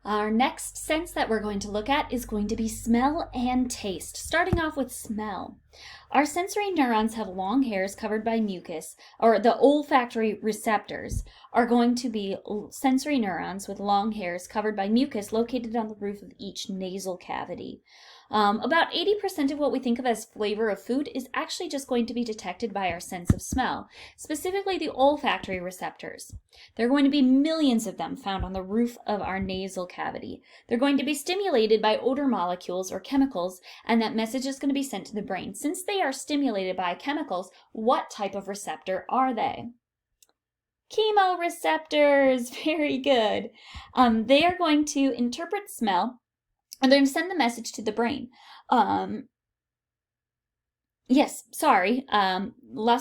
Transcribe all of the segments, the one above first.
Our next sense that we're going to look at is going to be smell and taste. Starting off with smell. Our sensory neurons have long hairs covered by mucus, or the olfactory receptors are going to be sensory neurons with long hairs covered by mucus located on the roof of each nasal cavity. About 80% of what we think of as flavor of food is actually just going to be detected by our sense of smell, specifically the olfactory receptors. There are going to be millions of them found on the roof of our nasal cavity. They're going to be stimulated by odor molecules or chemicals, and that message is going to be sent to the brain. Since they are stimulated by chemicals, what type of receptor are they? Chemo receptors, very good. They are going to interpret smell, and they're going to send the message to the brain. Lost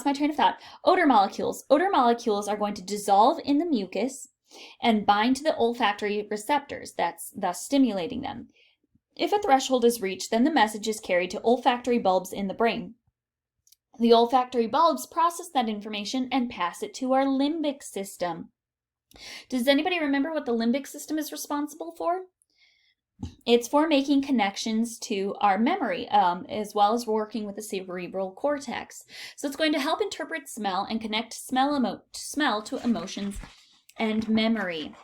my train of thought. Odor molecules. Odor molecules are going to dissolve in the mucus and bind to the olfactory receptors, that's thus stimulating them. If a threshold is reached, then the message is carried to olfactory bulbs in the brain. The olfactory bulbs process that information and pass it to our limbic system. Does anybody remember what the limbic system is responsible for? It's for making connections to our memory, as well as working with the cerebral cortex. So it's going to help interpret smell and connect smell to emotions and memory.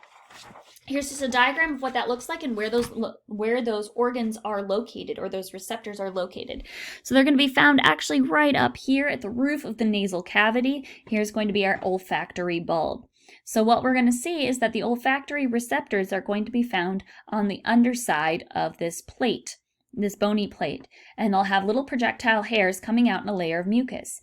Here's just a diagram of what that looks like and where those organs are located, or those receptors are located. So they're going to be found actually right up here at the roof of the nasal cavity. Here's going to be our olfactory bulb. So what we're going to see is that the olfactory receptors are going to be found on the underside of this plate, this bony plate, and they'll have little projectile hairs coming out in a layer of mucus.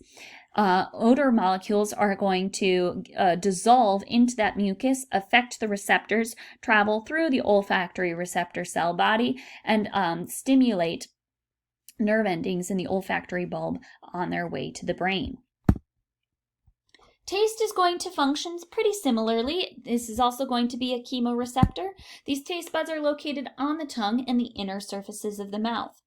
Odor molecules are going to dissolve into that mucus, affect the receptors, travel through the olfactory receptor cell body, and stimulate nerve endings in the olfactory bulb on their way to the brain. Taste is going to function pretty similarly. This is also going to be a chemoreceptor. These taste buds are located on the tongue and the inner surfaces of the mouth.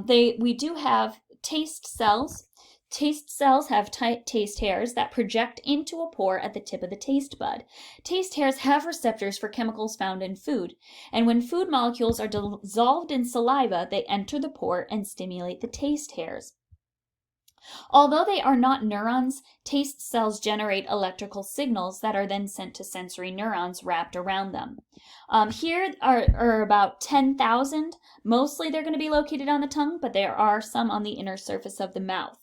We do have taste cells. Taste cells have taste hairs that project into a pore at the tip of the taste bud. Taste hairs have receptors for chemicals found in food, and when food molecules are dissolved in saliva, they enter the pore and stimulate the taste hairs. Although they are not neurons, taste cells generate electrical signals that are then sent to sensory neurons wrapped around them. Here are about 10,000. Mostly they're going to be located on the tongue, but there are some on the inner surface of the mouth.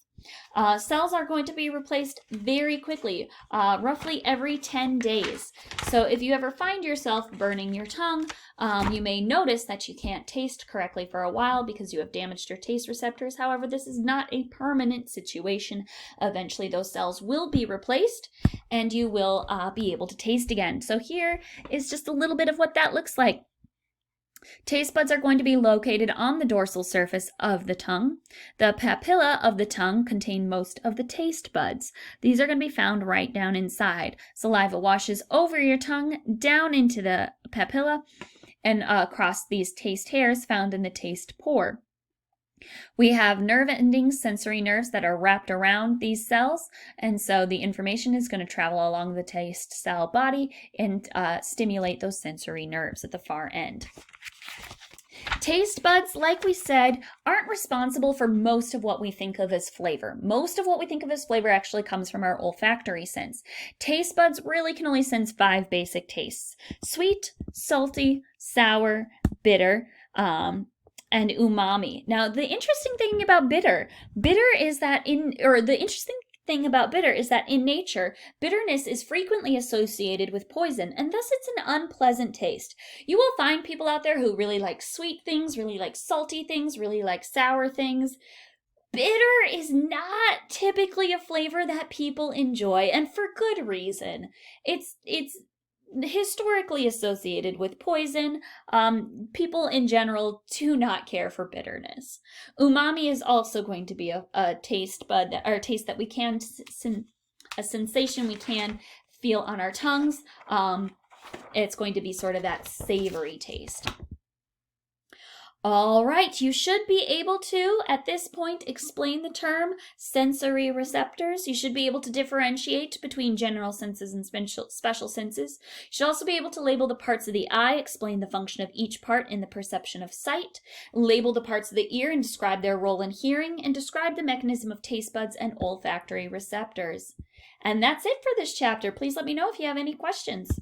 Cells are going to be replaced very quickly, roughly every 10 days. So if you ever find yourself burning your tongue, you may notice that you can't taste correctly for a while because you have damaged your taste receptors. However, this is not a permanent situation. Eventually, those cells will be replaced and you will be able to taste again. So here is just a little bit of what that looks like. Taste buds are going to be located on the dorsal surface of the tongue. The papilla of the tongue contain most of the taste buds. These are going to be found right down inside. Saliva washes over your tongue, down into the papilla, and across these taste hairs found in the taste pore. We have nerve endings, sensory nerves that are wrapped around these cells, and so the information is going to travel along the taste cell body and stimulate those sensory nerves at the far end. Taste buds, like we said, aren't responsible for most of what we think of as flavor. Most of what we think of as flavor actually comes from our olfactory sense. Taste buds really can only sense 5 basic tastes: sweet, salty, sour, bitter, and umami. Now, the interesting thing about bitter is that in nature, bitterness is frequently associated with poison, and thus it's an unpleasant taste. You will find people out there who really like sweet things, really like salty things, really like sour things. Bitter is not typically a flavor that people enjoy, and for good reason. It's historically associated with poison. People in general do not care for bitterness. Umami is also going to be a taste bud, or a taste that we can, a sensation we can feel on our tongues. It's going to be sort of that savory taste. All right, you should be able to, at this point, explain the term sensory receptors. You should be able to differentiate between general senses and special senses. You should also be able to label the parts of the eye, explain the function of each part in the perception of sight, label the parts of the ear and describe their role in hearing, and describe the mechanism of taste buds and olfactory receptors. And that's it for this chapter. Please let me know if you have any questions.